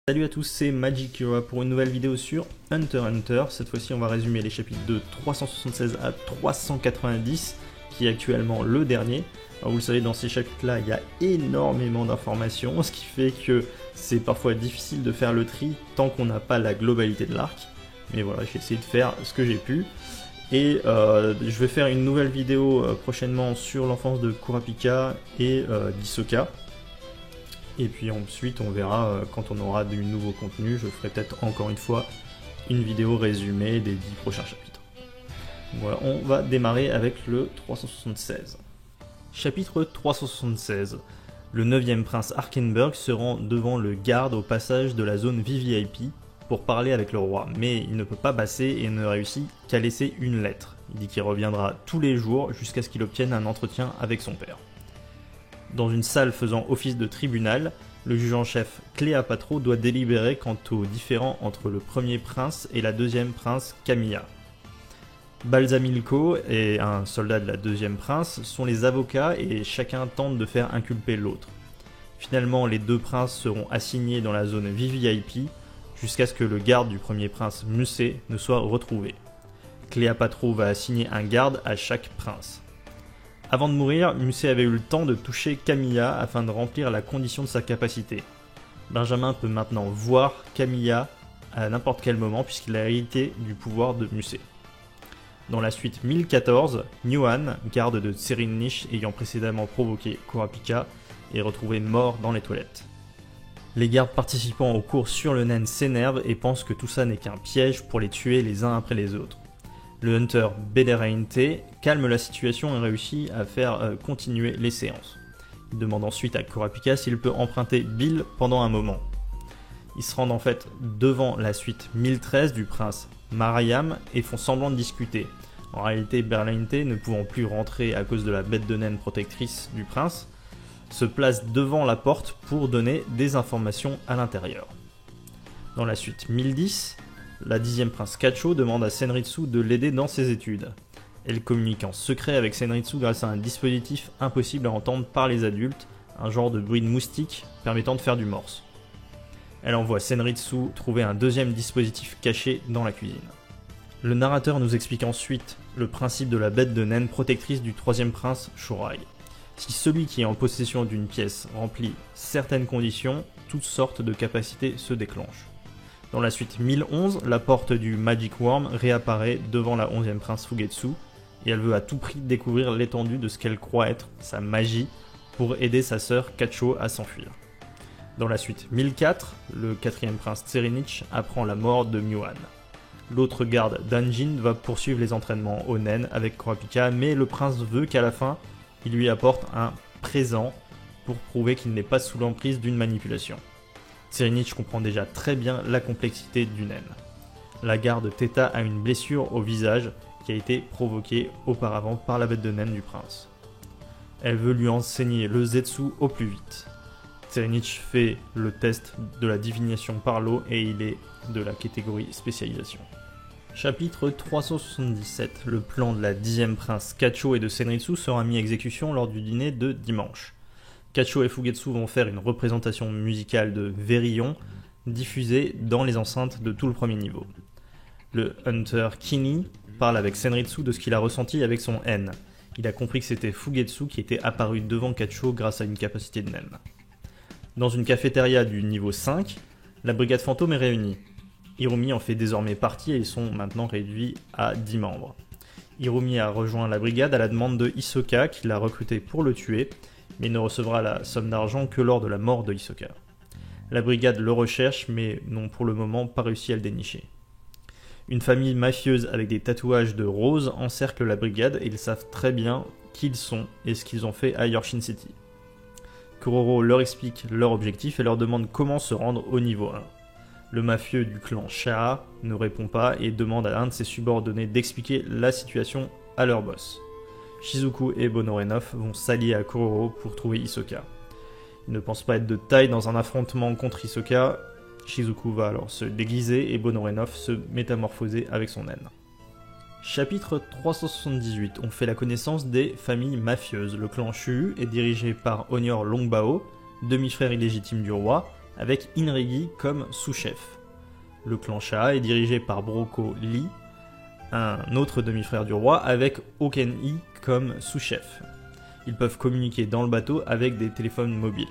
Salut à tous, c'est Magicura pour une nouvelle vidéo sur Hunter x Hunter. Cette fois-ci, on va résumer les chapitres de 376 à 390, qui est actuellement le dernier. Alors vous le savez, dans ces chapitres-là, il y a énormément d'informations, ce qui fait que c'est parfois difficile de faire le tri tant qu'on n'a pas la globalité de l'arc. Mais voilà, j'ai essayé de faire ce que j'ai pu. Et je vais faire une nouvelle vidéo prochainement sur l'enfance de Kurapika et d'Hisoka. Et puis ensuite on verra quand on aura du nouveau contenu, je ferai peut-être encore une fois une vidéo résumée des 10 prochains chapitres. Voilà, on va démarrer avec le 376. Chapitre 376. Le 9e prince Arkenberg se rend devant le garde au passage de la zone VVIP pour parler avec le roi, mais il ne peut pas passer et ne réussit qu'à laisser une lettre. Il dit qu'il reviendra tous les jours jusqu'à ce qu'il obtienne un entretien avec son père. Dans une salle faisant office de tribunal, le juge en chef Cléopatro doit délibérer quant aux différends entre le premier prince et la deuxième prince Camilla. Balsamilco et un soldat de la deuxième prince sont les avocats et chacun tente de faire inculper l'autre. Finalement, les deux princes seront assignés dans la zone VVIP jusqu'à ce que le garde du premier prince Musée ne soit retrouvé. Cléopatro va assigner un garde à chaque prince. Avant de mourir, Musée avait eu le temps de toucher Camilla afin de remplir la condition de sa capacité. Benjamin peut maintenant voir Camilla à n'importe quel moment puisqu'il a hérité du pouvoir de Musée. Dans la suite 1014, Nyuan, garde de Tserinich ayant précédemment provoqué Kurapika, est retrouvé mort dans les toilettes. Les gardes participant aux cours sur le naine s'énervent et pensent que tout ça n'est qu'un piège pour les tuer les uns après les autres. Le Hunter Belereinte calme la situation et réussit à faire continuer les séances. Il demande ensuite à Kurapika s'il peut emprunter Bill pendant un moment. Ils se rendent en fait devant la suite 1013 du prince Marayam et font semblant de discuter. En réalité, Belereinte, ne pouvant plus rentrer à cause de la bête de naine protectrice du prince, se place devant la porte pour donner des informations à l'intérieur. Dans la suite 1010, la 10e prince Kacho demande à Senritsu de l'aider dans ses études. Elle communique en secret avec Senritsu grâce à un dispositif impossible à entendre par les adultes, un genre de bruit de moustique permettant de faire du morse. Elle envoie Senritsu trouver un deuxième dispositif caché dans la cuisine. Le narrateur nous explique ensuite le principe de la bête de naine protectrice du 3e prince Shorai. Si celui qui est en possession d'une pièce remplit certaines conditions, toutes sortes de capacités se déclenchent. Dans la suite 1011, la porte du Magic Worm réapparaît devant la 11e prince Fugetsu et elle veut à tout prix découvrir l'étendue de ce qu'elle croit être sa magie pour aider sa sœur Kacho à s'enfuir. Dans la suite 1004, le 4e prince Tserinich apprend la mort de Nyuan. L'autre garde Danjin va poursuivre les entraînements au Nen avec Kurapika, mais le prince veut qu'à la fin, il lui apporte un présent pour prouver qu'il n'est pas sous l'emprise d'une manipulation. Tserinich comprend déjà très bien la complexité du naine. La garde Theta a une blessure au visage qui a été provoquée auparavant par la bête de naine du prince. Elle veut lui enseigner le Zetsu au plus vite. Tserinich fait le test de la divination par l'eau et il est de la catégorie spécialisation. Chapitre 377. Le plan de la 10e prince Kacho et de Senritsu sera mis à exécution lors du dîner de dimanche. Kacho et Fugetsu vont faire une représentation musicale de Verillon diffusée dans les enceintes de tout le premier niveau. Le Hunter Kini parle avec Senritsu de ce qu'il a ressenti avec son N. Il a compris que c'était Fugetsu qui était apparu devant Kacho grâce à une capacité de naine. Dans une cafétéria du niveau 5, la brigade fantôme est réunie. Hirumi en fait désormais partie et ils sont maintenant réduits à 10 membres. Hirumi a rejoint la brigade à la demande de Hisoka qui l'a recruté pour le tuer, mais ne recevra la somme d'argent que lors de la mort de Hisoka. La brigade le recherche, mais n'ont pour le moment pas réussi à le dénicher. Une famille mafieuse avec des tatouages de rose encercle la brigade et ils savent très bien qui ils sont et ce qu'ils ont fait à Yorshin City. Kuroro leur explique leur objectif et leur demande comment se rendre au niveau 1. Le mafieux du clan Shaa ne répond pas et demande à l'un de ses subordonnés d'expliquer la situation à leur boss. Shizuku et Bonorenov vont s'allier à Kuroro pour trouver Hisoka. Ils ne pensent pas être de taille dans un affrontement contre Hisoka. Shizuku va alors se déguiser et Bonorenov se métamorphoser avec son naine. Chapitre 378. On fait la connaissance des familles mafieuses. Le clan Shu est dirigé par Onyor Longbao, demi-frère illégitime du roi, avec Inrigi comme sous-chef. Le clan Sha est dirigé par Broko Lee, un autre demi-frère du roi, avec Oken-Hee comme sous-chef. Ils peuvent communiquer dans le bateau avec des téléphones mobiles.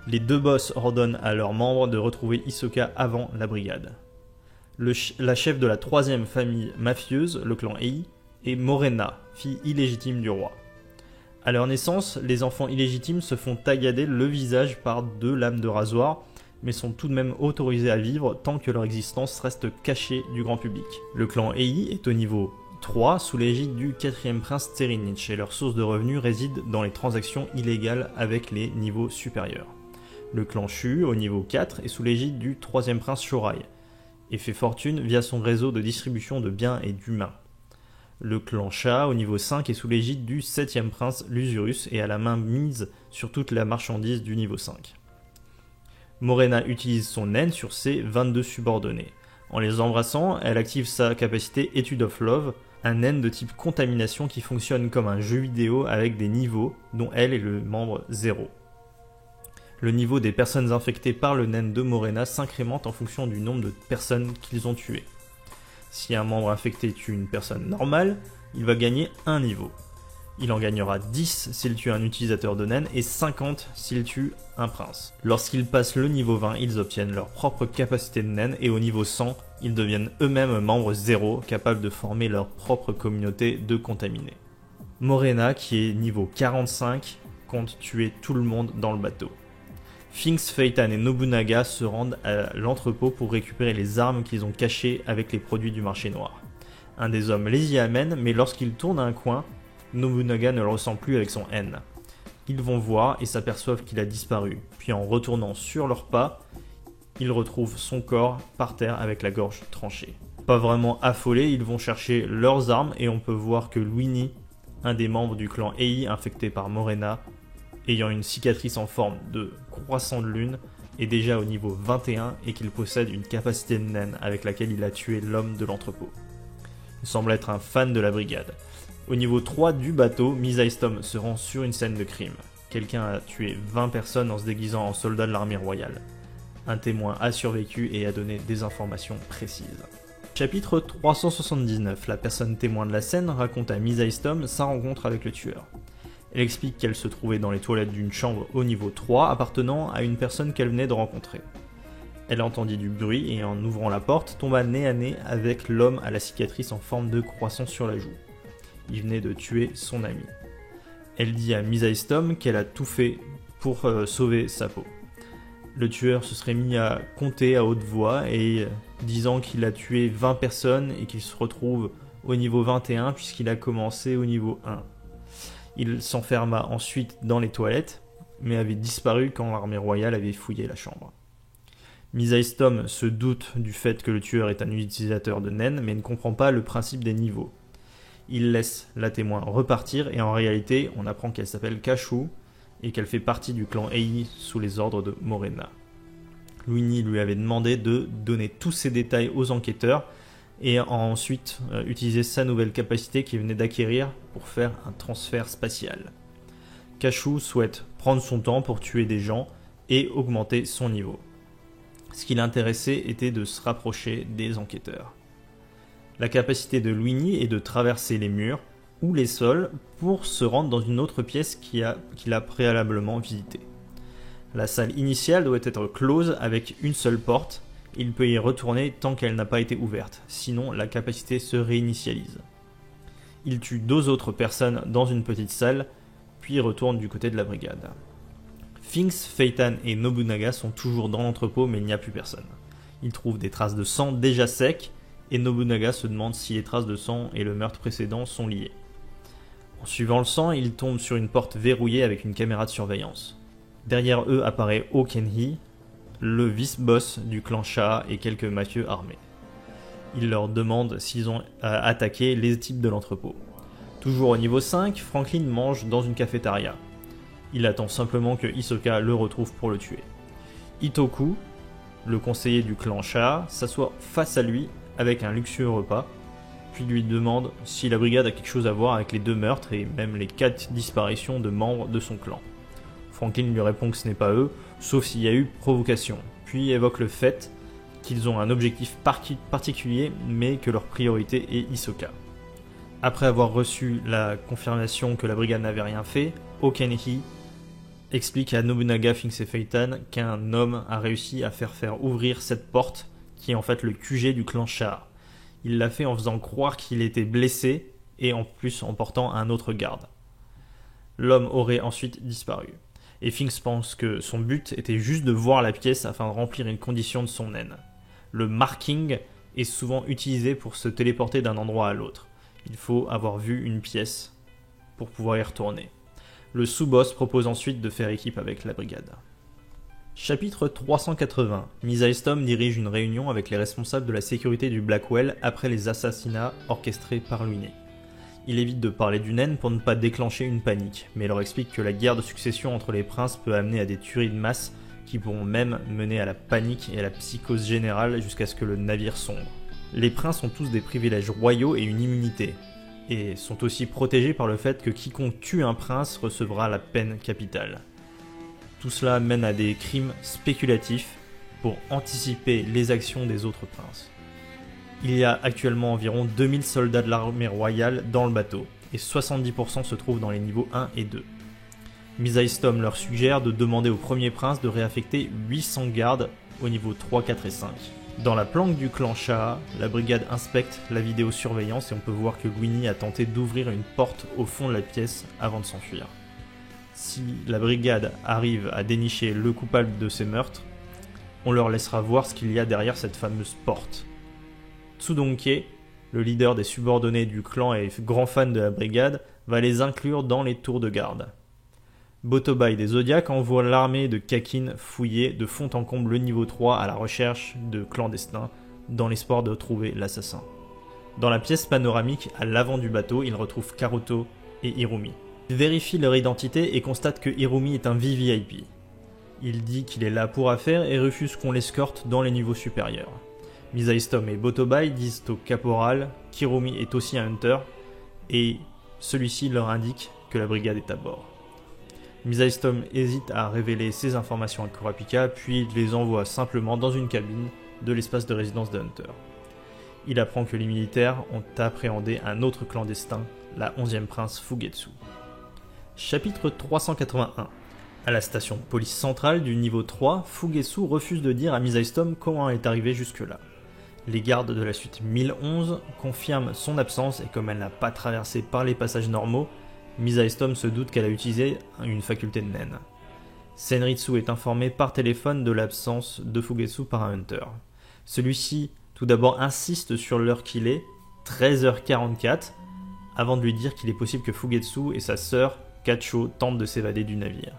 Les deux boss ordonnent à leurs membres de retrouver Hisoka avant la brigade. La chef de la troisième famille mafieuse, le clan Ei, est Morena, fille illégitime du roi. À leur naissance, les enfants illégitimes se font tagader le visage par 2 lames de rasoir, mais sont tout de même autorisés à vivre tant que leur existence reste cachée du grand public. Le clan Ei est au niveau 3 sous l'égide du 4e prince Terinich et leur source de revenus réside dans les transactions illégales avec les niveaux supérieurs. Le clan Shu, au niveau 4, est sous l'égide du 3e prince Shorai et fait fortune via son réseau de distribution de biens et d'humains. Le clan Sha, au niveau 5, est sous l'égide du 7e prince Lusurus et a la main mise sur toute la marchandise du niveau 5. Morena utilise son naine sur ses 22 subordonnés. En les embrassant, elle active sa capacité Etude of Love, un naine de type contamination qui fonctionne comme un jeu vidéo avec des niveaux dont elle est le membre 0. Le niveau des personnes infectées par le naine de Morena s'incrémente en fonction du nombre de personnes qu'ils ont tuées. Si un membre infecté tue une personne normale, il va gagner 1 niveau. Il en gagnera 10 s'il tue un utilisateur de naine et 50 s'il tue un prince. Lorsqu'ils passent le niveau 20, ils obtiennent leur propre capacité de naine et au niveau 100, ils deviennent eux-mêmes membres 0, capables de former leur propre communauté de contaminés. Morena, qui est niveau 45, compte tuer tout le monde dans le bateau. Finks, Feitan et Nobunaga se rendent à l'entrepôt pour récupérer les armes qu'ils ont cachées avec les produits du marché noir. Un des hommes les y amène, mais lorsqu'il tourne un coin, Nobunaga ne le ressent plus avec son N. Ils vont voir et s'aperçoivent qu'il a disparu, puis en retournant sur leurs pas, ils retrouvent son corps par terre avec la gorge tranchée. Pas vraiment affolés, ils vont chercher leurs armes et on peut voir que Luini, un des membres du clan Ei infecté par Morena, ayant une cicatrice en forme de croissant de lune, est déjà au niveau 21 et qu'il possède une capacité de naine avec laquelle il a tué l'homme de l'entrepôt. Il semble être un fan de la brigade. Au niveau 3 du bateau, Misaistom se rend sur une scène de crime. Quelqu'un a tué 20 personnes en se déguisant en soldat de l'armée royale. Un témoin a survécu et a donné des informations précises. Chapitre 379. La personne témoin de la scène raconte à Misaistom sa rencontre avec le tueur. Elle explique qu'elle se trouvait dans les toilettes d'une chambre au niveau 3 appartenant à une personne qu'elle venait de rencontrer. Elle entendit du bruit et en ouvrant la porte, tomba nez à nez avec l'homme à la cicatrice en forme de croissant sur la joue. Il venait de tuer son ami. Elle dit à Misaistom qu'elle a tout fait pour sauver sa peau. Le tueur se serait mis à compter à haute voix et disant qu'il a tué 20 personnes et qu'il se retrouve au niveau 21 puisqu'il a commencé au niveau 1. Il s'enferma ensuite dans les toilettes, mais avait disparu quand l'armée royale avait fouillé la chambre. Misaistom se doute du fait que le tueur est un utilisateur de naine, mais ne comprend pas le principe des niveaux. Il laisse la témoin repartir et en réalité, on apprend qu'elle s'appelle Kashu et qu'elle fait partie du clan Ei sous les ordres de Morena. Luini lui avait demandé de donner tous ces détails aux enquêteurs et a ensuite utiliser sa nouvelle capacité qu'il venait d'acquérir pour faire un transfert spatial. Kashu souhaite prendre son temps pour tuer des gens et augmenter son niveau. Ce qui l'intéressait était de se rapprocher des enquêteurs. La capacité de Luini est de traverser les murs ou les sols pour se rendre dans une autre pièce qu'il a préalablement visitée. La salle initiale doit être close avec une seule porte. Il peut y retourner tant qu'elle n'a pas été ouverte, sinon la capacité se réinitialise. Il tue 2 autres personnes dans une petite salle, puis retourne du côté de la brigade. Finks, Feitan et Nobunaga sont toujours dans l'entrepôt mais il n'y a plus personne. Ils trouvent des traces de sang déjà secs et Nobunaga se demande si les traces de sang et le meurtre précédent sont liés. En suivant le sang, ils tombent sur une porte verrouillée avec une caméra de surveillance. Derrière eux apparaît Oken-Hee, le vice-boss du clan Sha et quelques mafieux armés. Il leur demande s'ils ont attaqué les types de l'entrepôt. Toujours au niveau 5, Franklin mange dans une cafétéria. Il attend simplement que Hisoka le retrouve pour le tuer. Itoku, le conseiller du clan Sha, s'assoit face à lui avec un luxueux repas, puis lui demande si la brigade a quelque chose à voir avec les 2 meurtres et même les 4 disparitions de membres de son clan. Franklin lui répond que ce n'est pas eux, sauf s'il y a eu provocation, puis évoque le fait qu'ils ont un objectif particulier mais que leur priorité est Hisoka. Après avoir reçu la confirmation que la brigade n'avait rien fait, Okenhi explique à Nobunaga Finksefeitan qu'un homme a réussi à faire ouvrir cette porte qui est en fait le QG du clan Shah. Il l'a fait en faisant croire qu'il était blessé et en plus en portant un autre garde. L'homme aurait ensuite disparu. Et Finks pense que son but était juste de voir la pièce afin de remplir une condition de son naine. Le marking est souvent utilisé pour se téléporter d'un endroit à l'autre. Il faut avoir vu une pièce pour pouvoir y retourner. Le sous-boss propose ensuite de faire équipe avec la brigade. Chapitre 380. Misaistom dirige une réunion avec les responsables de la sécurité du Blackwell après les assassinats orchestrés par Luine. Il évite de parler du naine pour ne pas déclencher une panique, mais leur explique que la guerre de succession entre les princes peut amener à des tueries de masse qui pourront même mener à la panique et à la psychose générale jusqu'à ce que le navire sombre. Les princes ont tous des privilèges royaux et une immunité, et sont aussi protégés par le fait que quiconque tue un prince recevra la peine capitale. Tout cela mène à des crimes spéculatifs pour anticiper les actions des autres princes. Il y a actuellement environ 2000 soldats de l'armée royale dans le bateau, et 70% se trouvent dans les niveaux 1 et 2. Misaistom leur suggère de demander au premier prince de réaffecter 800 gardes au niveau 3, 4 et 5. Dans la planque du clan Shah, la brigade inspecte la vidéosurveillance et on peut voir que Luini a tenté d'ouvrir une porte au fond de la pièce avant de s'enfuir. Si la brigade arrive à dénicher le coupable de ces meurtres, on leur laissera voir ce qu'il y a derrière cette fameuse porte. Tsudonke, le leader des subordonnés du clan et grand fan de la brigade, va les inclure dans les tours de garde. Botobai des Zodiacs envoie l'armée de Kakin fouiller de fond en comble le niveau 3 à la recherche de clandestins, dans l'espoir de trouver l'assassin. Dans la pièce panoramique à l'avant du bateau, ils retrouvent Karuto et Hirumi. Ils vérifient leur identité et constatent que Hirumi est un VVIP. Il dit qu'il est là pour affaires et refuse qu'on l'escorte dans les niveaux supérieurs. Misaistom et Botobai disent au caporal qu'Hirumi est aussi un hunter et celui-ci leur indique que la brigade est à bord. Misaistom hésite à révéler ces informations à Kurapika puis les envoie simplement dans une cabine de l'espace de résidence de Hunter. Il apprend que les militaires ont appréhendé un autre clandestin, la 11e prince Fugetsu. Chapitre 381. À la station de police centrale du niveau 3, Fugetsu refuse de dire à Misaistom comment elle est arrivée jusque-là. Les gardes de la suite 1011 confirment son absence et comme elle n'a pas traversé par les passages normaux, Misaistom se doute qu'elle a utilisé une faculté de naine. Senritsu est informé par téléphone de l'absence de Fugetsu par un hunter. Celui-ci, tout d'abord, insiste sur l'heure qu'il est, 13h44, avant de lui dire qu'il est possible que Fugetsu et sa sœur, Kacho, tentent de s'évader du navire.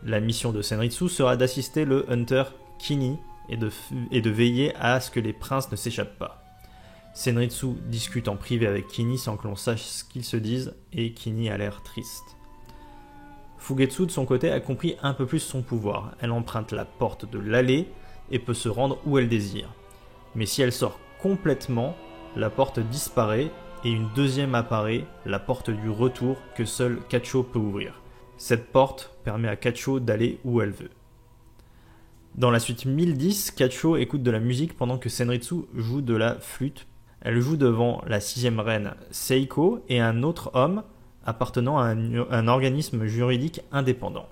La mission de Senritsu sera d'assister le hunter Kini et de veiller à ce que les princes ne s'échappent pas. Senritsu discute en privé avec Kini sans que l'on sache ce qu'ils se disent et Kini a l'air triste. Fugetsu de son côté a compris un peu plus son pouvoir. Elle emprunte la porte de l'allée et peut se rendre où elle désire. Mais si elle sort complètement, la porte disparaît et une deuxième apparaît, la porte du retour que seul Kacho peut ouvrir. Cette porte permet à Kacho d'aller où elle veut. Dans la suite 1010, Kacho écoute de la musique pendant que Senritsu joue de la flûte. Elle joue devant la 6e reine Seiko et un autre homme appartenant à un organisme juridique indépendant.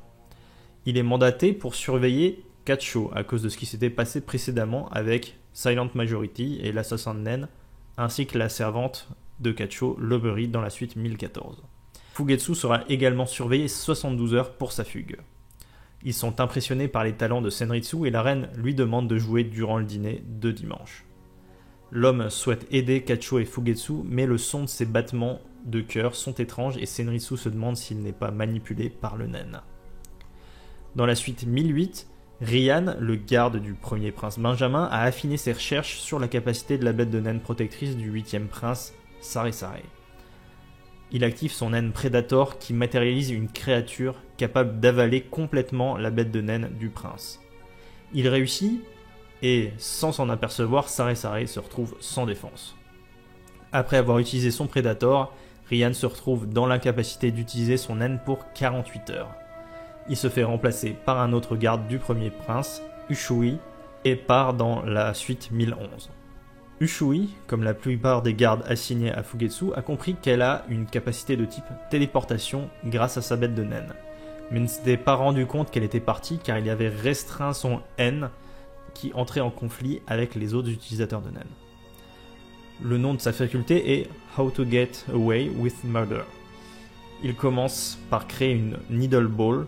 Il est mandaté pour surveiller Kacho à cause de ce qui s'était passé précédemment avec Silent Majority et l'assassin de Nen, ainsi que la servante de Kacho, Lobery, dans la suite 1014. Fugetsu sera également surveillé 72 heures pour sa fugue. Ils sont impressionnés par les talents de Senritsu et la reine lui demande de jouer durant le dîner de dimanche. L'homme souhaite aider Kacho et Fugetsu, mais le son de ses battements de cœur sont étranges et Senritsu se demande s'il n'est pas manipulé par le naine. Dans la suite 1008, Ryan, le garde du premier prince Benjamin, a affiné ses recherches sur la capacité de la bête de naine protectrice du 8e prince, Sare Sare. Il active son naine Predator qui matérialise une créature capable d'avaler complètement la bête de naine du prince. Il réussit et, sans s'en apercevoir, Sare Sare se retrouve sans défense. Après avoir utilisé son Predator, Ryan se retrouve dans l'incapacité d'utiliser son naine pour 48 heures. Il se fait remplacer par un autre garde du premier prince, Ushui, et part dans la suite 1011. Ushui, comme la plupart des gardes assignés à Fugetsu, a compris qu'elle a une capacité de type téléportation grâce à sa bête de naine. Mais ne s'était pas rendu compte qu'elle était partie car il y avait restreint son N qui entrait en conflit avec les autres utilisateurs de naine. Le nom de sa faculté est How to Get Away with Murder. Il commence par créer une Needle Ball,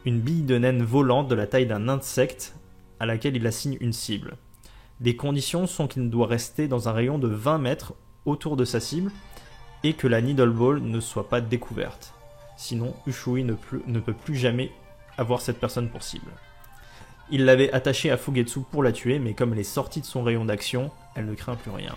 une bille de naine volante de la taille d'un insecte à laquelle il assigne une cible. Les conditions sont qu'il doit rester dans un rayon de 20 mètres autour de sa cible et que la Needle Ball ne soit pas découverte. Sinon, Ushui ne peut plus jamais avoir cette personne pour cible. Il l'avait attachée à Fugetsu pour la tuer, mais comme elle est sortie de son rayon d'action, elle ne craint plus rien.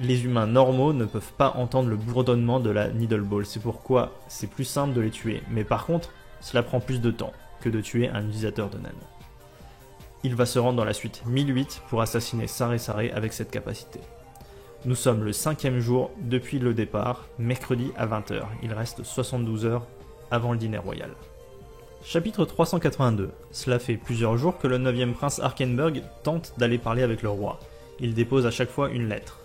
Les humains normaux ne peuvent pas entendre le bourdonnement de la Needle Ball, c'est pourquoi c'est plus simple de les tuer, mais par contre, cela prend plus de temps que de tuer un utilisateur de naine. Il va se rendre dans la suite 1008 pour assassiner Sare Sare avec cette capacité. Nous sommes le 5e jour depuis le départ, mercredi à 20h. Il reste 72 heures avant le dîner royal. Chapitre 382. Cela fait plusieurs jours que le 9e prince Arkenberg tente d'aller parler avec le roi. Il dépose à chaque fois une lettre.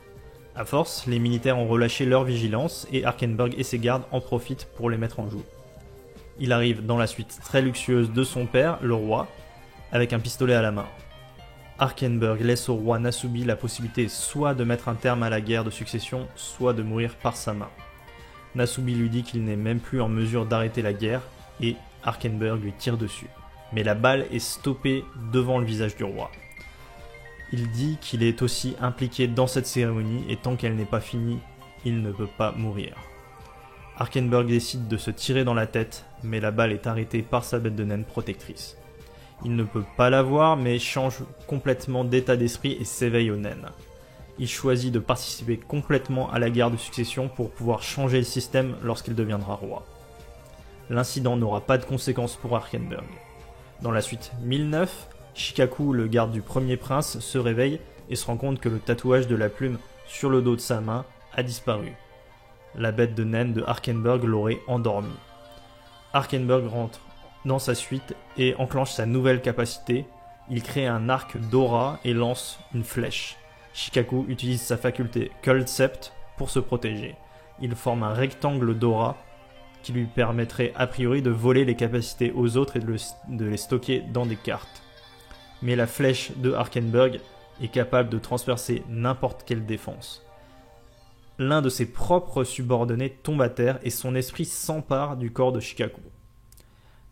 À force, les militaires ont relâché leur vigilance et Arkenberg et ses gardes en profitent pour les mettre en joue. Il arrive dans la suite très luxueuse de son père, le roi, avec un pistolet à la main. Arkenberg laisse au roi Nasubi la possibilité soit de mettre un terme à la guerre de succession, soit de mourir par sa main. Nasubi lui dit qu'il n'est même plus en mesure d'arrêter la guerre et Arkenberg lui tire dessus. Mais la balle est stoppée devant le visage du roi. Il dit qu'il est aussi impliqué dans cette cérémonie et tant qu'elle n'est pas finie, il ne peut pas mourir. Arkenberg décide de se tirer dans la tête, mais la balle est arrêtée par sa bête de naine protectrice. Il ne peut pas la voir, mais change complètement d'état d'esprit et s'éveille aux naines. Il choisit de participer complètement à la guerre de succession pour pouvoir changer le système lorsqu'il deviendra roi. L'incident n'aura pas de conséquences pour Arkenberg. Dans la suite 1009, Shikaku, le garde du premier prince, se réveille et se rend compte que le tatouage de la plume sur le dos de sa main a disparu. La bête de naine de Arkenberg l'aurait endormi. Arkenberg rentre dans sa suite et enclenche sa nouvelle capacité. Il crée un arc d'aura et lance une flèche. Shikaku utilise sa faculté Cultcept pour se protéger. Il forme un rectangle d'aura qui lui permettrait a priori de voler les capacités aux autres et de les stocker dans des cartes. Mais la flèche de Arkenberg est capable de transpercer n'importe quelle défense. L'un de ses propres subordonnés tombe à terre et son esprit s'empare du corps de Shikaku.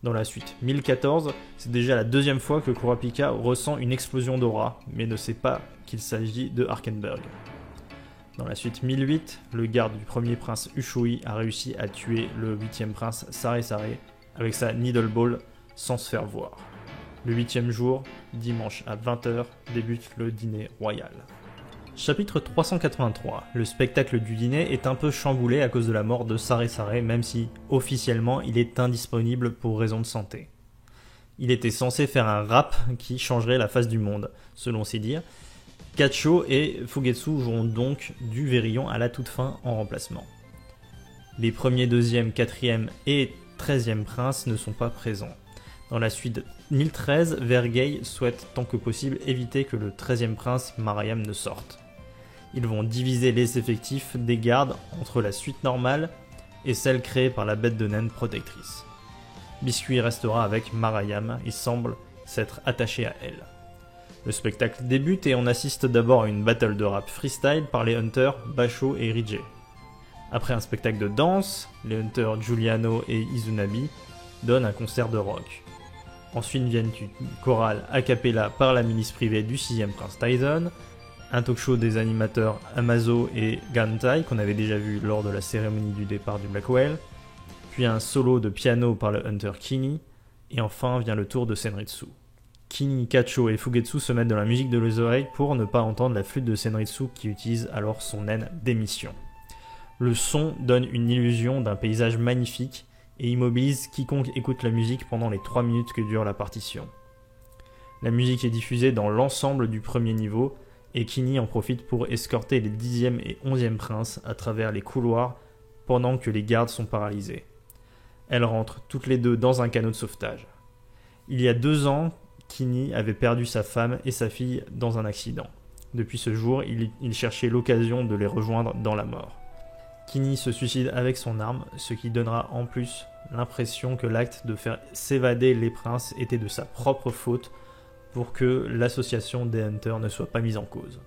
Dans la suite 1014, c'est déjà la deuxième fois que Kurapika ressent une explosion d'aura, mais ne sait pas qu'il s'agit de Arkenberg. Dans la suite 1008, le garde du premier prince Ushui a réussi à tuer le 8e prince Sare Sare avec sa Needle Ball sans se faire voir. Le 8e jour, dimanche à 20h, débute le dîner royal. Chapitre 383. Le spectacle du dîner est un peu chamboulé à cause de la mort de Sare Sare, même si, officiellement, il est indisponible pour raison de santé. Il était censé faire un rap qui changerait la face du monde, selon ses dires. Kacho et Fugetsu joueront donc du Vérillon à la toute fin en remplacement. Les premiers, 2e, 4e et 13e princes ne sont pas présents. Dans la suite 1013, Vergei souhaite tant que possible éviter que le 13e prince Marayam ne sorte. Ils vont diviser les effectifs des gardes entre la suite normale et celle créée par la bête de naine protectrice. Biscuit restera avec Marayam, il semble s'être attaché à elle. Le spectacle débute et on assiste d'abord à une battle de rap freestyle par les hunters Basho et Rijé. Après un spectacle de danse, les hunters Giuliano et Izunabi donnent un concert de rock. Ensuite viennent une chorale a cappella par la milice privée du 6e prince Tyson, un talk show des animateurs Amazo et Gantai qu'on avait déjà vu lors de la cérémonie du départ du Black Whale, puis un solo de piano par le hunter Kini, et enfin vient le tour de Senritsu. Kini, Kacho et Fugetsu se mettent dans la musique de les oreilles pour ne pas entendre la flûte de Senritsu qui utilise alors son naine d'émission. Le son donne une illusion d'un paysage magnifique et immobilise quiconque écoute la musique pendant les 3 minutes que dure la partition. La musique est diffusée dans l'ensemble du premier niveau et Kini en profite pour escorter les 10e et 11e princes à travers les couloirs pendant que les gardes sont paralysés. Elles rentrent toutes les deux dans un canot de sauvetage. Il y a 2 ans, Kinney avait perdu sa femme et sa fille dans un accident. Depuis ce jour, il cherchait l'occasion de les rejoindre dans la mort. Kinney se suicide avec son arme, ce qui donnera en plus l'impression que l'acte de faire s'évader les princes était de sa propre faute pour que l'association des Hunters ne soit pas mise en cause.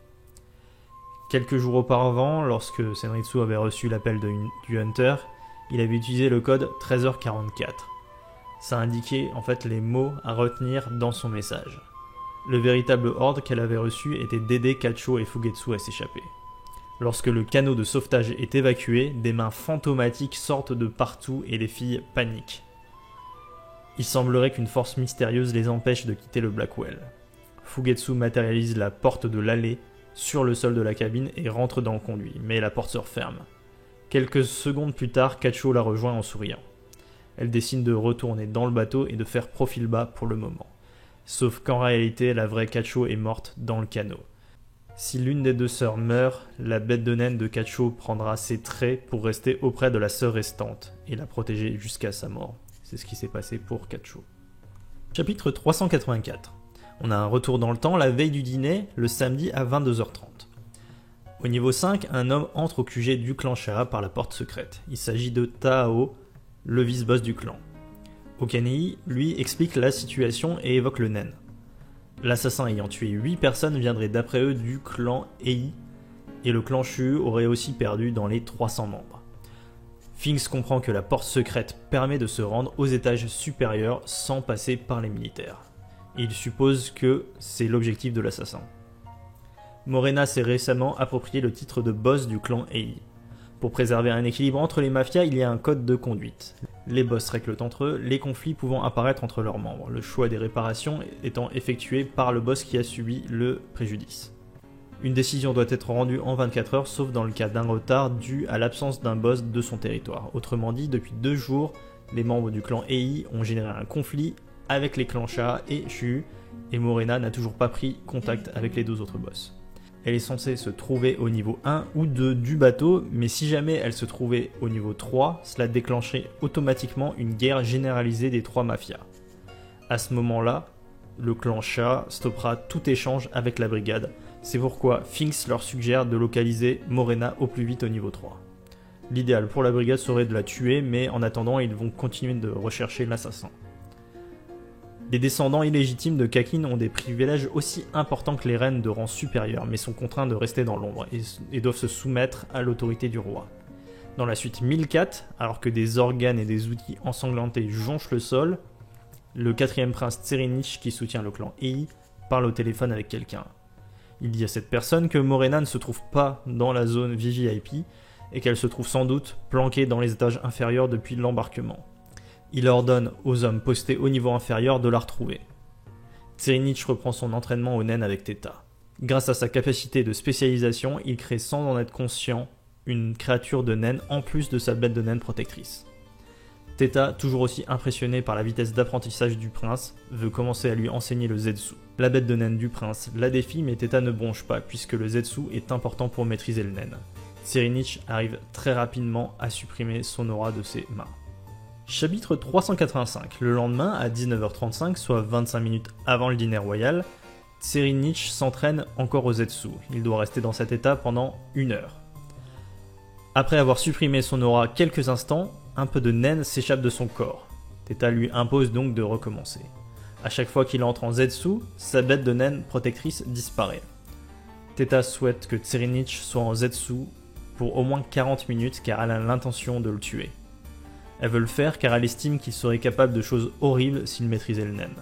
Quelques jours auparavant, lorsque Senritsu avait reçu l'appel du Hunter, il avait utilisé le code 13h44. Ça indiquait en fait les mots à retenir dans son message. Le véritable ordre qu'elle avait reçu était d'aider Kacho et Fugetsu à s'échapper. Lorsque le canot de sauvetage est évacué, des mains fantomatiques sortent de partout et les filles paniquent. Il semblerait qu'une force mystérieuse les empêche de quitter le Blackwell. Fugetsu matérialise la porte de l'allée sur le sol de la cabine et rentre dans le conduit, mais la porte se referme. Quelques secondes plus tard, Kacho la rejoint en souriant. Elle décide de retourner dans le bateau et de faire profil bas pour le moment. Sauf qu'en réalité, la vraie Kacho est morte dans le canot. Si l'une des deux sœurs meurt, la bête de naine de Kacho prendra ses traits pour rester auprès de la sœur restante et la protéger jusqu'à sa mort. C'est ce qui s'est passé pour Kacho. Chapitre 384. On a un retour dans le temps la veille du dîner, le samedi à 22h30. Au niveau 5, un homme entre au QG du clan Sha par la porte secrète. Il s'agit de Taao, le vice-boss du clan. Okanei, lui, explique la situation et évoque le naine. L'assassin ayant tué 8 personnes viendrait d'après eux du clan Ei, et le clan Shu aurait aussi perdu dans les 300 membres. Finks comprend que la porte secrète permet de se rendre aux étages supérieurs sans passer par les militaires. Il suppose que c'est l'objectif de l'assassin. Morena s'est récemment approprié le titre de boss du clan Ei. Pour préserver un équilibre entre les mafias, il y a un code de conduite. Les boss règlent entre eux, les conflits pouvant apparaître entre leurs membres, le choix des réparations étant effectué par le boss qui a subi le préjudice. Une décision doit être rendue en 24 heures, sauf dans le cas d'un retard dû à l'absence d'un boss de son territoire. Autrement dit, depuis 2 jours, les membres du clan Ei ont généré un conflit avec les clans Sha et Shu, et Morena n'a toujours pas pris contact avec les 2 autres boss. Elle est censée se trouver au niveau 1 ou 2 du bateau, mais si jamais elle se trouvait au niveau 3, cela déclencherait automatiquement une guerre généralisée des 3 mafias. À ce moment-là, le clan Sha stoppera tout échange avec la brigade, c'est pourquoi Finks leur suggère de localiser Morena au plus vite au niveau 3. L'idéal pour la brigade serait de la tuer, mais en attendant ils vont continuer de rechercher l'assassin. Les descendants illégitimes de Kakin ont des privilèges aussi importants que les reines de rang supérieur, mais sont contraints de rester dans l'ombre et doivent se soumettre à l'autorité du roi. Dans la suite 1004, alors que des organes et des outils ensanglantés jonchent le sol, le 4e prince Tserinich, qui soutient le clan Ei, parle au téléphone avec quelqu'un. Il dit à cette personne que Morena ne se trouve pas dans la zone VVIP et qu'elle se trouve sans doute planquée dans les étages inférieurs depuis l'embarquement. Il ordonne aux hommes postés au niveau inférieur de la retrouver. Tserinich reprend son entraînement au naine avec Theta. Grâce à sa capacité de spécialisation, il crée sans en être conscient une créature de naine en plus de sa bête de naine protectrice. Theta, toujours aussi impressionné par la vitesse d'apprentissage du prince, veut commencer à lui enseigner le Zetsu. La bête de naine du prince la défie, mais Theta ne bronche pas puisque le Zetsu est important pour maîtriser le naine. Tserinich arrive très rapidement à supprimer son aura de ses mains. Chapitre 385. Le lendemain, à 19h35, soit 25 minutes avant le dîner royal, Tserinich s'entraîne encore au Zetsu. Il doit rester dans cet état pendant 1 heure. Après avoir supprimé son aura quelques instants, un peu de naine s'échappe de son corps. Theta lui impose donc de recommencer. À chaque fois qu'il entre en Zetsu, sa bête de naine protectrice disparaît. Theta souhaite que Tserinich soit en Zetsu pour au moins 40 minutes car elle a l'intention de le tuer. Elle veut le faire car elle estime qu'il serait capable de choses horribles s'il maîtrisait le naine.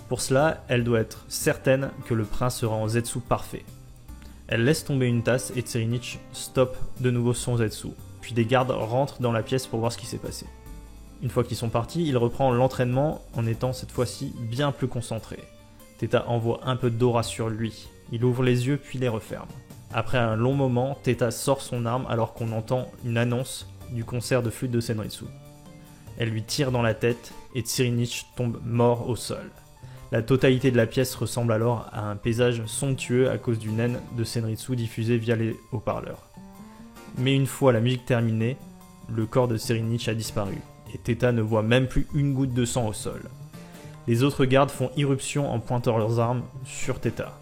Pour cela, elle doit être certaine que le prince sera en Zetsu parfait. Elle laisse tomber une tasse et Tserinich stoppe de nouveau son Zetsu. Puis des gardes rentrent dans la pièce pour voir ce qui s'est passé. Une fois qu'ils sont partis, il reprend l'entraînement en étant cette fois-ci bien plus concentré. Theta envoie un peu d'aura sur lui. Il ouvre les yeux puis les referme. Après un long moment, Theta sort son arme alors qu'on entend une annonce du concert de flûte de Senritsu. Elle lui tire dans la tête et Tserinich tombe mort au sol. La totalité de la pièce ressemble alors à un paysage somptueux à cause du naine de Senritsu diffusé via les haut-parleurs. Mais une fois la musique terminée, le corps de Tserinich a disparu et Theta ne voit même plus une goutte de sang au sol. Les autres gardes font irruption en pointant leurs armes sur Theta.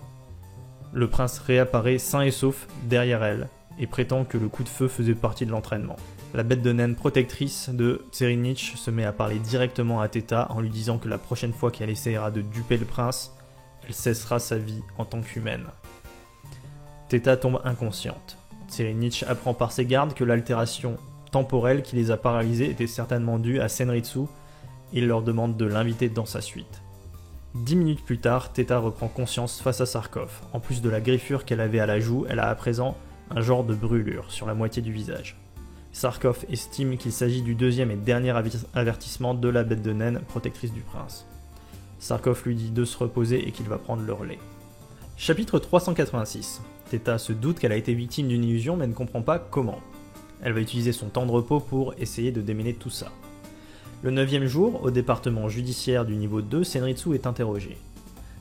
Le prince réapparaît sain et sauf derrière elle et prétend que le coup de feu faisait partie de l'entraînement. La bête de naine protectrice de Tserinich se met à parler directement à Theta en lui disant que la prochaine fois qu'elle essaiera de duper le prince, elle cessera sa vie en tant qu'humaine. Theta tombe inconsciente. Tserinich apprend par ses gardes que l'altération temporelle qui les a paralysés était certainement due à Senritsu et il leur demande de l'inviter dans sa suite. 10 minutes plus tard, Theta reprend conscience face à Sarkov. En plus de la griffure qu'elle avait à la joue, elle a à présent un genre de brûlure sur la moitié du visage. Sarkov estime qu'il s'agit du deuxième et dernier avertissement de la bête de naine protectrice du prince. Sarkov lui dit de se reposer et qu'il va prendre le relais. Chapitre 386. Theta se doute qu'elle a été victime d'une illusion mais ne comprend pas comment. Elle va utiliser son temps de repos pour essayer de démêler tout ça. Le 9e jour, au département judiciaire du niveau 2, Senritsu est interrogé.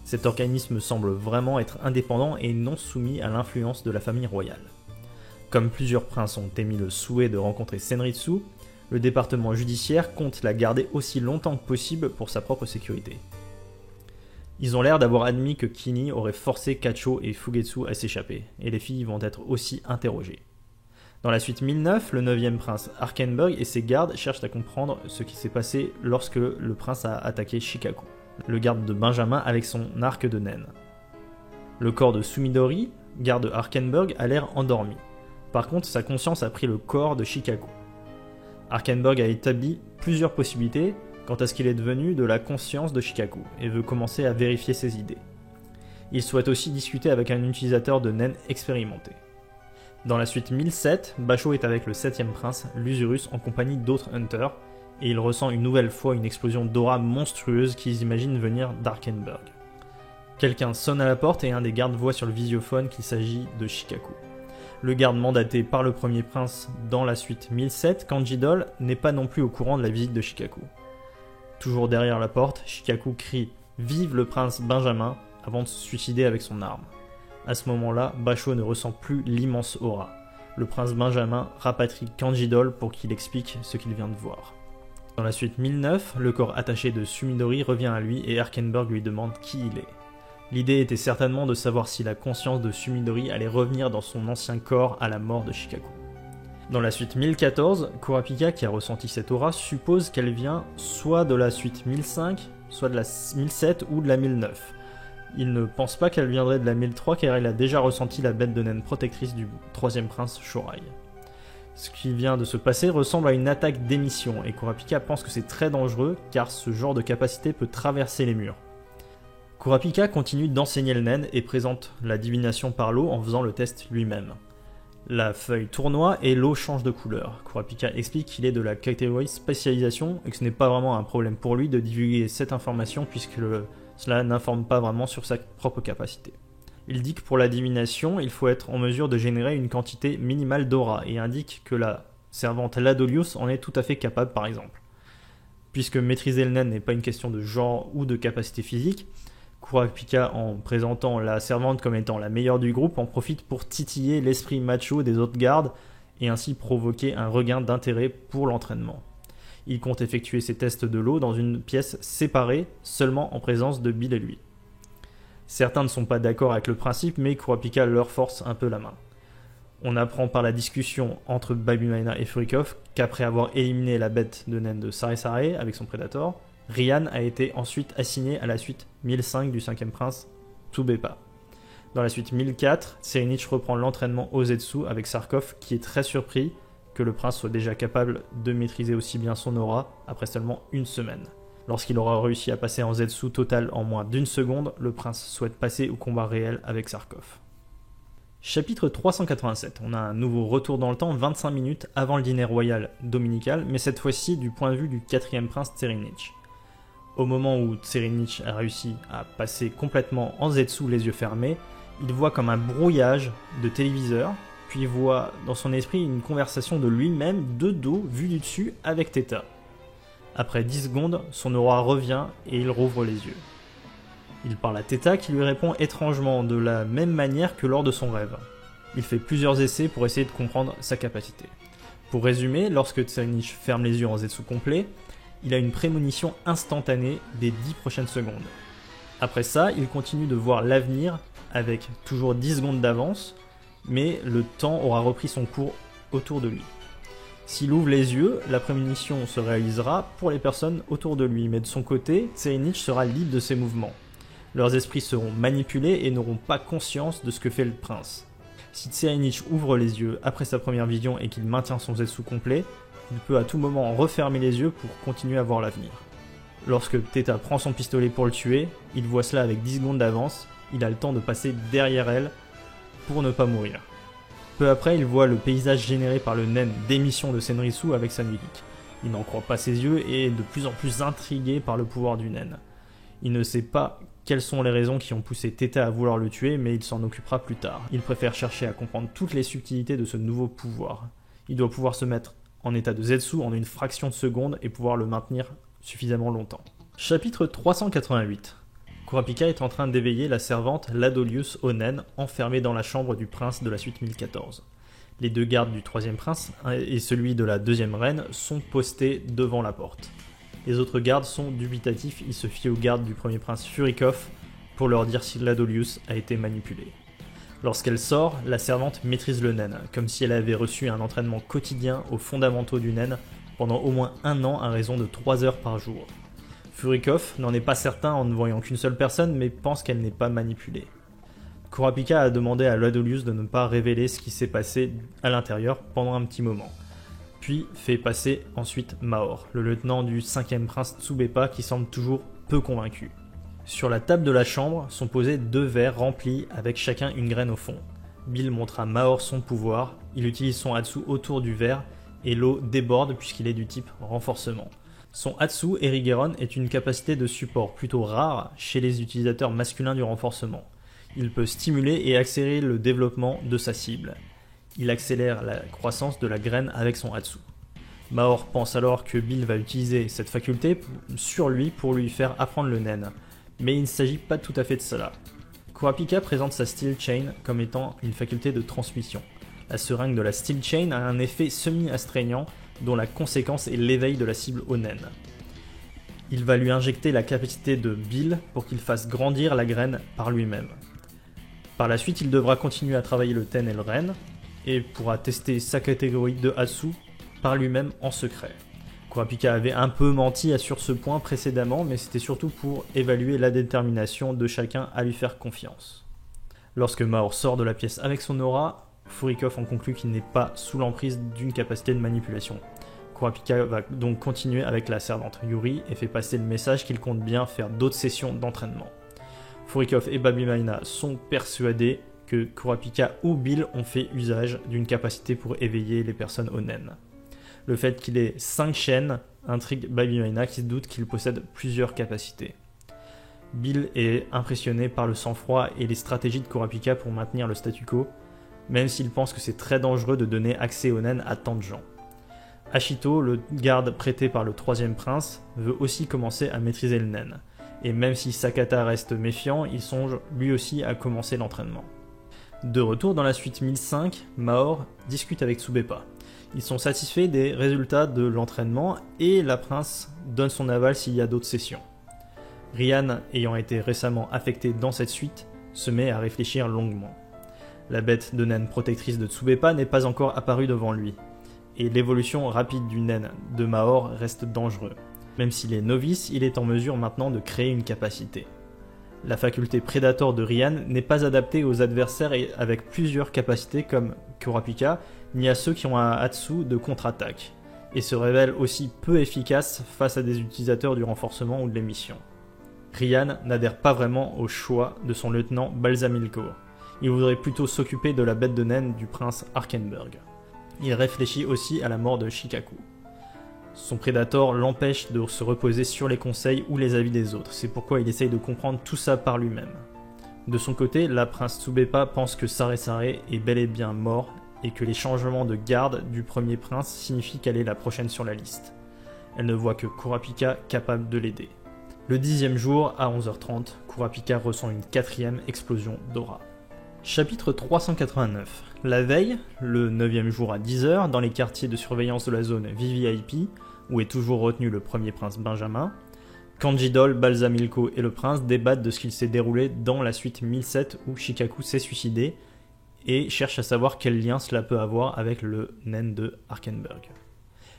Cet organisme semble vraiment être indépendant et non soumis à l'influence de la famille royale. Comme plusieurs princes ont émis le souhait de rencontrer Senritsu, le département judiciaire compte la garder aussi longtemps que possible pour sa propre sécurité. Ils ont l'air d'avoir admis que Kini aurait forcé Kacho et Fugetsu à s'échapper, et les filles vont être aussi interrogées. Dans la suite 1009, le 9e prince Arkenberg et ses gardes cherchent à comprendre ce qui s'est passé lorsque le prince a attaqué Shikaku, le garde de Benjamin avec son arc de naine. Le corps de Sumidori, garde de Arkenberg, a l'air endormi. Par contre, sa conscience a pris le corps de Shikaku. Arkenberg a établi plusieurs possibilités quant à ce qu'il est devenu de la conscience de Shikaku et veut commencer à vérifier ses idées. Il souhaite aussi discuter avec un utilisateur de naine expérimenté. Dans la suite 1007, Basho est avec le 7e prince, Lusurus, en compagnie d'autres hunters, et il ressent une nouvelle fois une explosion d'aura monstrueuse qu'ils imaginent venir d'Arkenberg. Quelqu'un sonne à la porte et un des gardes voit sur le visiophone qu'il s'agit de Shikaku. Le garde mandaté par le premier prince dans la suite 1007, Kanjidol, n'est pas non plus au courant de la visite de Shikaku. Toujours derrière la porte, Shikaku crie « Vive le prince Benjamin !» avant de se suicider avec son arme. À ce moment-là, Basho ne ressent plus l'immense aura. Le prince Benjamin rapatrie Kanjidol pour qu'il explique ce qu'il vient de voir. Dans la suite 1009, le corps attaché de Sumidori revient à lui et Arkenberg lui demande qui il est. L'idée était certainement de savoir si la conscience de Sumidori allait revenir dans son ancien corps à la mort de Shikaku. Dans la suite 1014, Kurapika, qui a ressenti cette aura, suppose qu'elle vient soit de la suite 1005, soit de la 1007 ou de la 1009. Il ne pense pas qu'elle viendrait de la 1003 car il a déjà ressenti la bête de naine protectrice du 3e prince Shorai. Ce qui vient de se passer ressemble à une attaque d'émission et Kurapika pense que c'est très dangereux car ce genre de capacité peut traverser les murs. Kurapika continue d'enseigner le naine et présente la divination par l'eau en faisant le test lui-même. La feuille tournoie et l'eau change de couleur. Kurapika explique qu'il est de la catégorie spécialisation et que ce n'est pas vraiment un problème pour lui de divulguer cette information puisque cela n'informe pas vraiment sur sa propre capacité. Il dit que pour la divination, il faut être en mesure de générer une quantité minimale d'aura et indique que la servante Ladolius en est tout à fait capable par exemple. Puisque maîtriser le naine n'est pas une question de genre ou de capacité physique, Kurapika, en présentant la servante comme étant la meilleure du groupe, en profite pour titiller l'esprit macho des autres gardes et ainsi provoquer un regain d'intérêt pour l'entraînement. Il compte effectuer ses tests de l'eau dans une pièce séparée, seulement en présence de Bill et lui. Certains ne sont pas d'accord avec le principe, mais Kurapika leur force un peu la main. On apprend par la discussion entre Babymaina et Furikov qu'après avoir éliminé la bête de naine de Sare Sare avec son Predator, Ryan a été ensuite assigné à la suite 1005 du 5e prince, Tsubepa. Dans la suite 1004, Tserinich reprend l'entraînement Ozetsu avec Sarkov qui est très surpris que le prince soit déjà capable de maîtriser aussi bien son aura après seulement une semaine. Lorsqu'il aura réussi à passer en Zetsu total en moins d'une seconde, le prince souhaite passer au combat réel avec Sarkov. Chapitre 387, on a un nouveau retour dans le temps 25 minutes avant le dîner royal dominical, mais cette fois-ci du point de vue du 4e prince Tserinich. Au moment où Tserinich a réussi à passer complètement en Zetsu les yeux fermés, il voit comme un brouillage de téléviseur, puis voit dans son esprit une conversation de lui-même de dos vue du dessus avec Theta. Après 10 secondes, son aura revient et il rouvre les yeux. Il parle à Theta qui lui répond étrangement de la même manière que lors de son rêve. Il fait plusieurs essais pour essayer de comprendre sa capacité. Pour résumer, lorsque Tsarevich ferme les yeux en Zetsu complet, il a une prémonition instantanée des 10 prochaines secondes. Après ça, il continue de voir l'avenir avec toujours 10 secondes d'avance, mais le temps aura repris son cours autour de lui. S'il ouvre les yeux, la prémonition se réalisera pour les personnes autour de lui, mais de son côté, Tsarevich sera libre de ses mouvements. Leurs esprits seront manipulés et n'auront pas conscience de ce que fait le prince. Si Tsarevich ouvre les yeux après sa première vision et qu'il maintient son Zetsu complet, il peut à tout moment refermer les yeux pour continuer à voir l'avenir. Lorsque Theta prend son pistolet pour le tuer, il voit cela avec 10 secondes d'avance, il a le temps de passer derrière elle pour ne pas mourir. Peu après, il voit le paysage généré par le naine d'émission de Senritsu avec sa musique. Il n'en croit pas ses yeux et est de plus en plus intrigué par le pouvoir du naine. Il ne sait pas quelles sont les raisons qui ont poussé Theta à vouloir le tuer, mais il s'en occupera plus tard. Il préfère chercher à comprendre toutes les subtilités de ce nouveau pouvoir. Il doit pouvoir se mettre en état de Zetsu en une fraction de seconde et pouvoir le maintenir suffisamment longtemps. Chapitre 388. Kurapika est en train d'éveiller la servante Ladolius Onen, enfermée dans la chambre du prince de la suite 1014. Les 2 gardes du 3e prince et celui de la 2e reine sont postés devant la porte. Les autres gardes sont dubitatifs, ils se fient aux gardes du premier prince Furikov pour leur dire si Ladolius a été manipulée. Lorsqu'elle sort, la servante maîtrise le nen, comme si elle avait reçu un entraînement quotidien aux fondamentaux du nen pendant au moins 1 an à raison de 3 heures par jour. Furikov n'en est pas certain en ne voyant qu'une seule personne, mais pense qu'elle n'est pas manipulée. Kurapika a demandé à Ladolius de ne pas révéler ce qui s'est passé à l'intérieur pendant un petit moment, puis fait passer ensuite Maor, le lieutenant du 5e prince Tsubepa qui semble toujours peu convaincu. Sur la table de la chambre sont posés 2 verres remplis avec chacun une graine au fond. Bill montre à Maor son pouvoir, il utilise son Hatsu autour du verre et l'eau déborde puisqu'il est du type renforcement. Son Hatsu Erigeron est une capacité de support plutôt rare chez les utilisateurs masculins du renforcement. Il peut stimuler et accélérer le développement de sa cible. Il accélère la croissance de la graine avec son Hatsu. Maor pense alors que Bill va utiliser cette faculté sur lui pour lui faire apprendre le nen, mais il ne s'agit pas tout à fait de cela. Kurapika présente sa Steel Chain comme étant une faculté de transmission. La seringue de la Steel Chain a un effet semi-astreignant dont la conséquence est l'éveil de la cible au nen. Il va lui injecter la capacité de Bill pour qu'il fasse grandir la graine par lui-même. Par la suite, il devra continuer à travailler le ten et le ren, et pourra tester sa catégorie de Hatsu par lui-même en secret. Kurapika avait un peu menti sur ce point précédemment, mais c'était surtout pour évaluer la détermination de chacun à lui faire confiance. Lorsque Maor sort de la pièce avec son aura, Furikov en conclut qu'il n'est pas sous l'emprise d'une capacité de manipulation. Kurapika va donc continuer avec la servante Yuri et fait passer le message qu'il compte bien faire d'autres sessions d'entraînement. Furikov et Baby Maina sont persuadés que Kurapika ou Bill ont fait usage d'une capacité pour éveiller les personnes au nen. Le fait qu'il ait 5 chaînes intrigue Baby Maina qui se doute qu'il possède plusieurs capacités. Bill est impressionné par le sang-froid et les stratégies de Kurapika pour maintenir le statu quo, même s'il pense que c'est très dangereux de donner accès au nen à tant de gens. Ashito, le garde prêté par le 3e prince, veut aussi commencer à maîtriser le nen, et même si Sakata reste méfiant, il songe lui aussi à commencer l'entraînement. De retour dans la suite 1005, Maor discute avec Tsubepa. Ils sont satisfaits des résultats de l'entraînement et la prince donne son aval s'il y a d'autres sessions. Ryan, ayant été récemment affecté dans cette suite, se met à réfléchir longuement. La bête de naine protectrice de Tsubepa n'est pas encore apparue devant lui, et l'évolution rapide du naine de Maor reste dangereux. Même s'il est novice, il est en mesure maintenant de créer une capacité. La faculté Predator de Ryan n'est pas adaptée aux adversaires avec plusieurs capacités comme Kurapika, ni à ceux qui ont un Hatsu de contre-attaque, et se révèle aussi peu efficace face à des utilisateurs du renforcement ou de l'émission. Ryan n'adhère pas vraiment au choix de son lieutenant Balsamilko. Il voudrait plutôt s'occuper de la bête de naine du prince Arkenberg. Il réfléchit aussi à la mort de Shikaku. Son Predator l'empêche de se reposer sur les conseils ou les avis des autres, c'est pourquoi il essaye de comprendre tout ça par lui-même. De son côté, la prince Tsubepa pense que Sare Sare est bel et bien mort et que les changements de garde du premier prince signifient qu'elle est la prochaine sur la liste. Elle ne voit que Kurapika capable de l'aider. Le 10e jour, à 11h30, Kurapika ressent une 4e explosion d'aura. Chapitre 389. La veille, le 9e jour à 10h, dans les quartiers de surveillance de la zone VVIP, où est toujours retenu le premier prince Benjamin, Kanji-Dol, Balsamilko et le prince débattent de ce qu'il s'est déroulé dans la suite 1007 où Shikaku s'est suicidé et cherchent à savoir quel lien cela peut avoir avec le naine de Arkenberg.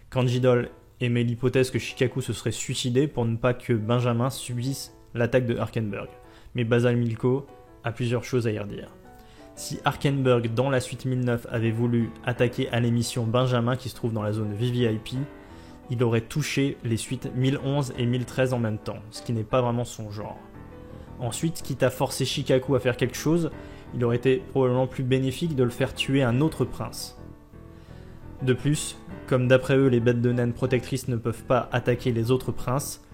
Kanji-Dol émet l'hypothèse que Shikaku se serait suicidé pour ne pas que Benjamin subisse l'attaque de Arkenberg, mais Balsamilko a plusieurs choses à y redire. Si Arkenberg, dans la suite 1009, avait voulu attaquer à l'émission Benjamin qui se trouve dans la zone VVIP, il aurait touché les suites 1011 et 1013 en même temps, ce qui n'est pas vraiment son genre. Ensuite, quitte à forcer Shikaku à faire quelque chose, il aurait été probablement plus bénéfique de le faire tuer un autre prince. De plus, comme d'après eux les bêtes de naine protectrices ne peuvent pas attaquer les autres princes,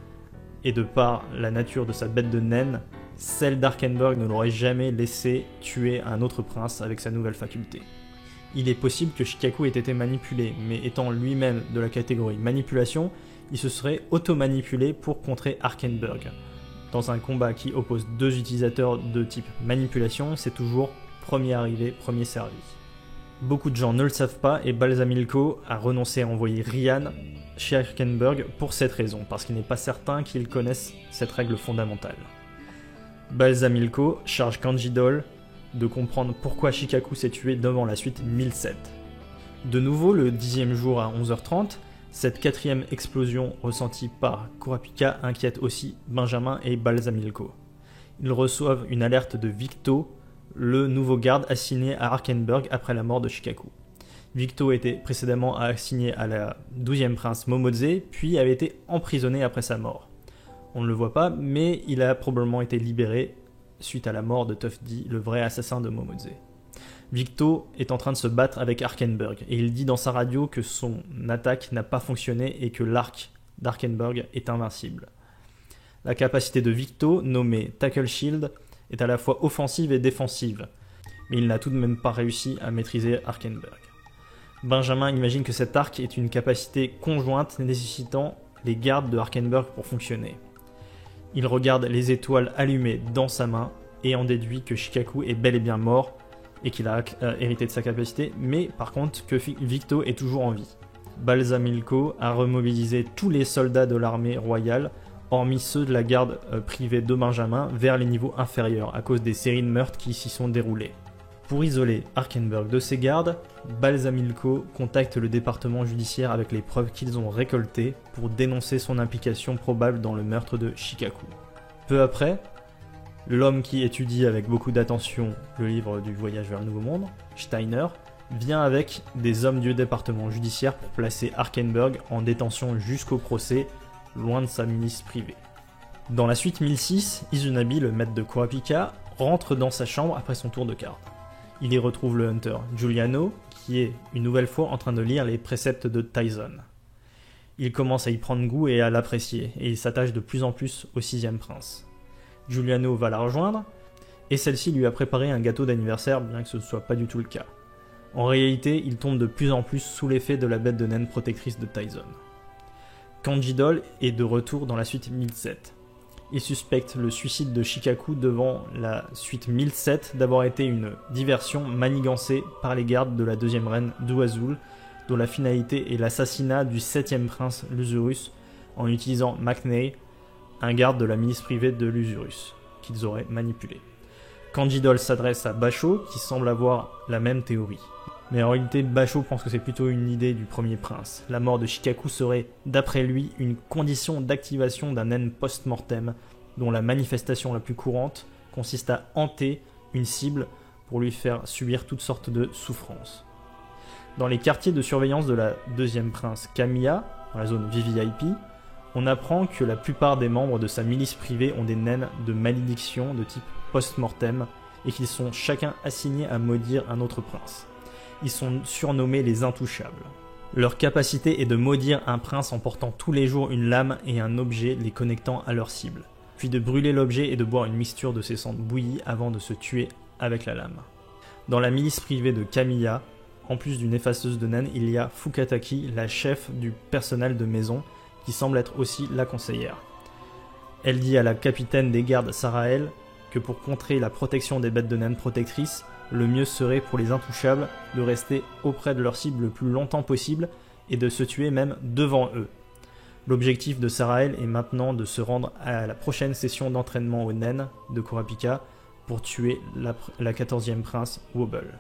et de par la nature de sa bête de naine, celle d'Arkenberg ne l'aurait jamais laissé tuer un autre prince avec sa nouvelle faculté. Il est possible que Shikaku ait été manipulé, mais étant lui-même de la catégorie manipulation, il se serait auto-manipulé pour contrer Arkenberg. Dans un combat qui oppose deux utilisateurs de type manipulation, c'est toujours premier arrivé, premier servi. Beaucoup de gens ne le savent pas et Balsamilko a renoncé à envoyer Ryan chez Arkenberg pour cette raison, parce qu'il n'est pas certain qu'il connaisse cette règle fondamentale. Balsamilko charge Kanji-Dol de comprendre pourquoi Shikaku s'est tué devant la suite 1007. De nouveau, le 10e jour à 11h30, cette quatrième explosion ressentie par Kurapika inquiète aussi Benjamin et Balsamilko. Ils reçoivent une alerte de Victo, le nouveau garde assigné à Arkenberg après la mort de Shikaku. Victo était précédemment assigné à la 12e prince Momodze, puis avait été emprisonné après sa mort. On ne le voit pas, mais il a probablement été libéré suite à la mort de Tufdi, le vrai assassin de Momodze. Victo est en train de se battre avec Arkenberg, et il dit dans sa radio que son attaque n'a pas fonctionné et que l'arc d'Arkenberg est invincible. La capacité de Victo, nommée Tackle Shield, est à la fois offensive et défensive, mais il n'a tout de même pas réussi à maîtriser Arkenberg. Benjamin imagine que cet arc est une capacité conjointe nécessitant les gardes de Arkenberg pour fonctionner. Il regarde les étoiles allumées dans sa main et en déduit que Shikaku est bel et bien mort et qu'il a hérité de sa capacité, mais par contre que Victo est toujours en vie. Balsamilko a remobilisé tous les soldats de l'armée royale, hormis ceux de la garde privée de Benjamin, vers les niveaux inférieurs à cause des séries de meurtres qui s'y sont déroulées. Pour isoler Arkenberg de ses gardes, Balsamilko contacte le département judiciaire avec les preuves qu'ils ont récoltées pour dénoncer son implication probable dans le meurtre de Shikaku. Peu après, l'homme qui étudie avec beaucoup d'attention le livre du voyage vers le Nouveau Monde, Steiner, vient avec des hommes du département judiciaire pour placer Arkenberg en détention jusqu'au procès, loin de sa milice privée. Dans la suite 1006, Izunabi, le maître de Kurapika, rentre dans sa chambre après son tour de cartes. Il y retrouve le hunter Giuliano, qui est une nouvelle fois en train de lire les préceptes de Tyson. Il commence à y prendre goût et à l'apprécier, et il s'attache de plus en plus au 6e prince. Giuliano va la rejoindre, et celle-ci lui a préparé un gâteau d'anniversaire, bien que ce ne soit pas du tout le cas. En réalité, il tombe de plus en plus sous l'effet de la bête de naine protectrice de Tyson. Kanji-Dol est de retour dans la suite 1007. Il suspecte le suicide de Shikaku devant la suite 1007 d'avoir été une diversion manigancée par les gardes de la deuxième reine d'Uazul, dont la finalité est l'assassinat du 7e prince Lusurus en utilisant Maknae, un garde de la milice privée de Lusurus, qu'ils auraient manipulé. Kanji-Dol s'adresse à Basho, qui semble avoir la même théorie. Mais en réalité, Basho pense que c'est plutôt une idée du premier prince. La mort de Shikaku serait, d'après lui, une condition d'activation d'un naine post-mortem, dont la manifestation la plus courante consiste à hanter une cible pour lui faire subir toutes sortes de souffrances. Dans les quartiers de surveillance de la deuxième prince Kamiya, dans la zone VVIP, on apprend que la plupart des membres de sa milice privée ont des naines de malédiction de type post-mortem et qu'ils sont chacun assignés à maudire un autre prince. Ils sont surnommés les Intouchables. Leur capacité est de maudire un prince en portant tous les jours une lame et un objet les connectant à leur cible, puis de brûler l'objet et de boire une mixture de ses cendres bouillies avant de se tuer avec la lame. Dans la milice privée de Kamiya, en plus d'une effaceuse de naines, il y a Fukataki, la chef du personnel de maison, qui semble être aussi la conseillère. Elle dit à la capitaine des gardes Sarael que pour contrer la protection des bêtes de naines protectrices, le mieux serait pour les intouchables de rester auprès de leur cible le plus longtemps possible et de se tuer même devant eux. L'objectif de Sarael est maintenant de se rendre à la prochaine session d'entraînement aux naines de Kurapika pour tuer la 14e prince Wobble.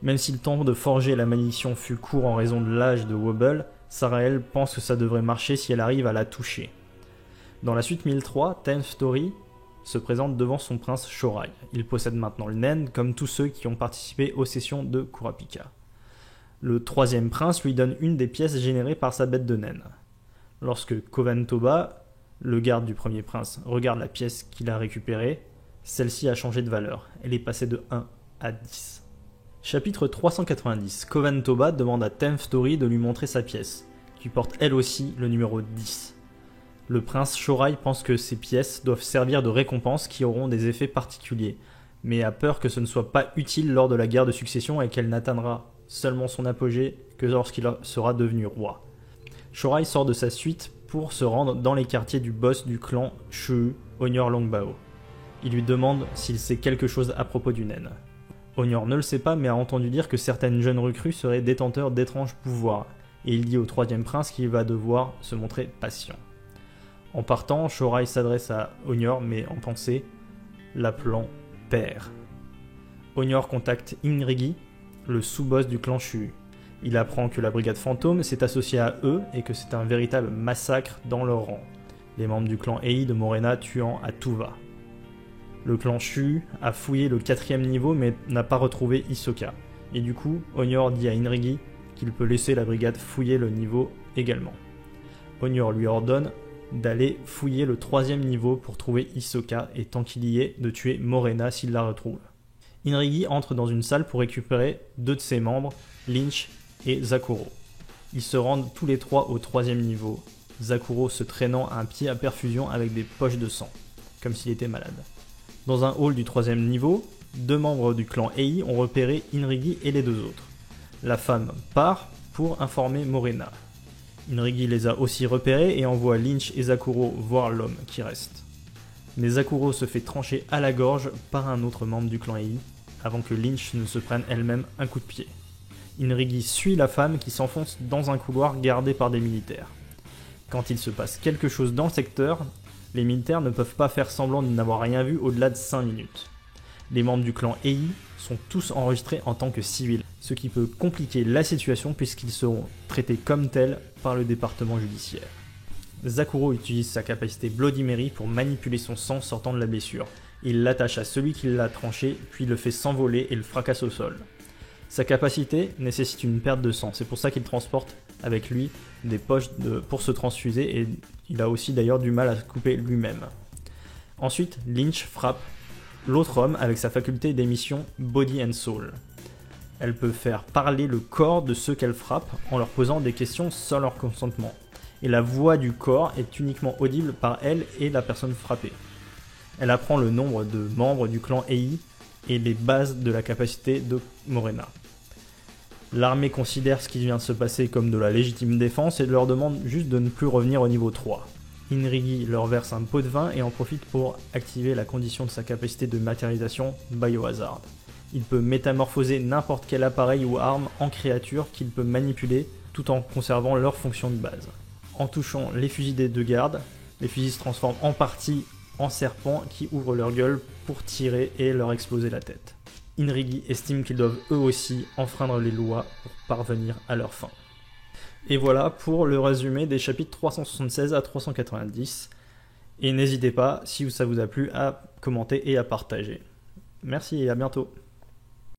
Même si le temps de forger la malédiction fut court en raison de l'âge de Wobble, Sarael pense que ça devrait marcher si elle arrive à la toucher. Dans la suite 1003, Time Story se présente devant son prince Shorai. Il possède maintenant le naine comme tous ceux qui ont participé aux sessions de Kurapika. Le 3e prince lui donne une des pièces générées par sa bête de naine. Lorsque Kovan-Toba, le garde du premier prince, regarde la pièce qu'il a récupérée, celle-ci a changé de valeur. Elle est passée de 1 à 10. Chapitre 390. Kovan-Toba demande à Time Story de lui montrer sa pièce, qui porte elle aussi le numéro 10. Le prince Shorai pense que ces pièces doivent servir de récompenses qui auront des effets particuliers, mais a peur que ce ne soit pas utile lors de la guerre de succession et qu'elle n'atteindra seulement son apogée que lorsqu'il sera devenu roi. Shorai sort de sa suite pour se rendre dans les quartiers du boss du clan Shu, Onyor Longbao. Il lui demande s'il sait quelque chose à propos du naine. Onyor ne le sait pas mais a entendu dire que certaines jeunes recrues seraient détenteurs d'étranges pouvoirs, et il dit au 3e prince qu'il va devoir se montrer patient. En partant, Shorai s'adresse à Onyor mais en pensée, l'appelant père. Onyor contacte Inrigi, le sous-boss du clan Shu. Il apprend que la brigade fantôme s'est associée à eux et que c'est un véritable massacre dans leur rang, les membres du clan Ei de Morena tuant à tout va. Le clan Shu a fouillé le 4e niveau mais n'a pas retrouvé Hisoka, et du coup, Onyor dit à Inrigi qu'il peut laisser la brigade fouiller le niveau également. Onyor lui ordonne d'aller fouiller le 3e niveau pour trouver Hisoka et tant qu'il y est, de tuer Morena s'il la retrouve. Inrigi entre dans une salle pour récupérer 2 de ses membres, Lynch et Zakuro. Ils se rendent tous les 3 au 3e niveau, Zakuro se traînant un pied à perfusion avec des poches de sang, comme s'il était malade. Dans un hall du 3e niveau, 2 membres du clan Ei ont repéré Inrigi et les 2 autres. La femme part pour informer Morena. Inrigi les a aussi repérés et envoie Lynch et Zakuro voir l'homme qui reste. Mais Zakuro se fait trancher à la gorge par un autre membre du clan Ei, avant que Lynch ne se prenne elle-même un coup de pied. Inrigi suit la femme qui s'enfonce dans un couloir gardé par des militaires. Quand il se passe quelque chose dans le secteur, les militaires ne peuvent pas faire semblant de n'avoir rien vu au-delà de 5 minutes. Les membres du clan Ei sont tous enregistrés en tant que civils, ce qui peut compliquer la situation puisqu'ils seront traités comme tels par le département judiciaire. Zakuro utilise sa capacité Bloody Mary pour manipuler son sang sortant de la blessure. Il l'attache à celui qui l'a tranché, puis le fait s'envoler et le fracasse au sol. Sa capacité nécessite une perte de sang, c'est pour ça qu'il transporte avec lui des poches pour se transfuser et il a aussi d'ailleurs du mal à se couper lui-même. Ensuite, Lynch frappe l'autre homme avec sa faculté d'émission Body and Soul. Elle peut faire parler le corps de ceux qu'elle frappe en leur posant des questions sans leur consentement. Et la voix du corps est uniquement audible par elle et la personne frappée. Elle apprend le nombre de membres du clan Ei et les bases de la capacité de Morena. L'armée considère ce qui vient de se passer comme de la légitime défense et leur demande juste de ne plus revenir au niveau 3. Inrigi leur verse un pot de vin et en profite pour activer la condition de sa capacité de matérialisation Biohazard. Il peut métamorphoser n'importe quel appareil ou arme en créature qu'il peut manipuler tout en conservant leur fonction de base. En touchant les fusils des 2 gardes, les fusils se transforment en partie en serpents qui ouvrent leur gueule pour tirer et leur exploser la tête. Inrigi estime qu'ils doivent eux aussi enfreindre les lois pour parvenir à leur fin. Et voilà pour le résumé des chapitres 376 à 390. Et n'hésitez pas, si ça vous a plu, à commenter et à partager. Merci et à bientôt.